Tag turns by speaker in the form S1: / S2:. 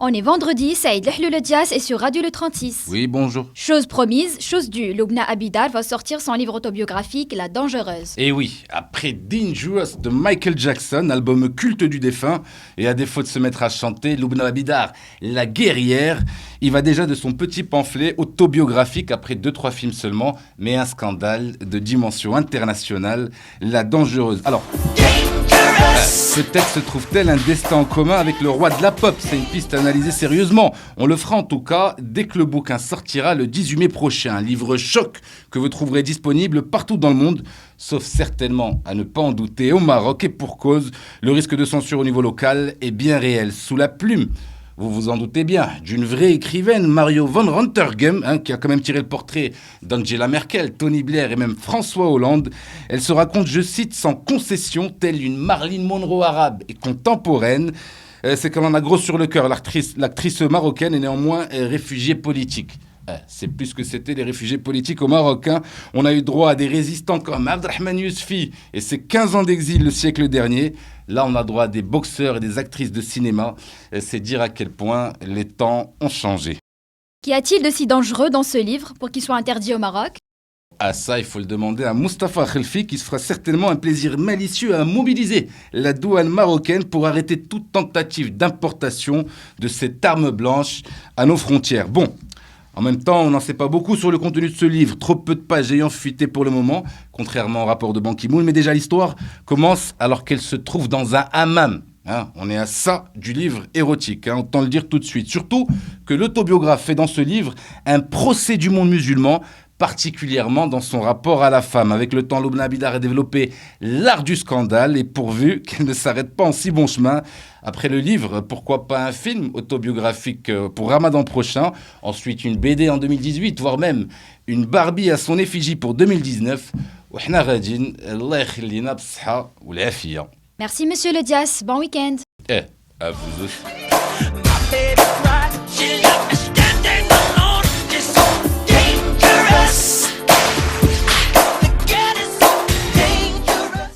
S1: On est vendredi, Saïd Le Dias est sur Radio Le 36.
S2: Oui, bonjour.
S1: Chose promise, chose due, Lubna Abidal va sortir son livre autobiographique La Dangereuse.
S2: Et oui, après Dangerous de Michael Jackson, album culte du défunt, et à défaut de se mettre à chanter, Lubna Abidal, la guerrière, il va déjà de son petit pamphlet autobiographique après 2-3 films seulement, mais un scandale de dimension internationale, La Dangereuse. Alors, peut-être se trouve-t-elle un destin en commun avec le roi de la pop. C'est une piste à analyser sérieusement. On le fera en tout cas dès que le bouquin sortira le 18 mai prochain. Un livre choc que vous trouverez disponible partout dans le monde, sauf certainement, à ne pas en douter, au Maroc. Et pour cause, le risque de censure au niveau local est bien réel. Sous la plume, vous vous en doutez bien, d'une vraie écrivaine, Mario von Rontergem, qui a quand même tiré le portrait d'Angela Merkel, Tony Blair et même François Hollande. Elle se raconte, je cite, sans concession, telle une Marilyn Monroe arabe et contemporaine. C'est qu'elle en a gros sur le cœur. L'actrice marocaine est néanmoins réfugiée politique. C'est plus que c'était les réfugiés politiques au Maroc. On a eu droit à des résistants comme Abdelrahman Yousfi et ses 15 ans d'exil le siècle dernier. Là, on a droit à des boxeurs et des actrices de cinéma. C'est dire à quel point les temps ont changé.
S1: Qu'y a-t-il de si dangereux dans ce livre pour qu'il soit interdit au Maroc ?
S2: Ah ça, il faut le demander à Mustapha Khelfi qui se fera certainement un plaisir malicieux à mobiliser la douane marocaine pour arrêter toute tentative d'importation de cette arme blanche à nos frontières. Bon, en même temps, on n'en sait pas beaucoup sur le contenu de ce livre, trop peu de pages ayant fuité pour le moment, contrairement au rapport de Ban Ki-moon, mais déjà l'histoire commence alors qu'elle se trouve dans un hammam. On est à ça du livre érotique, autant le dire tout de suite. Surtout que l'autobiographe fait dans ce livre un procès du monde musulman, particulièrement dans son rapport à la femme. Avec le temps, Lubna Abidal a développé l'art du scandale et pourvu qu'elle ne s'arrête pas en si bon chemin. Après le livre, pourquoi pas un film autobiographique pour Ramadan prochain, ensuite une BD en 2018, voire même une Barbie à son effigie pour 2019.
S1: Merci Monsieur Le Dias, bon week-end.
S2: À vous aussi.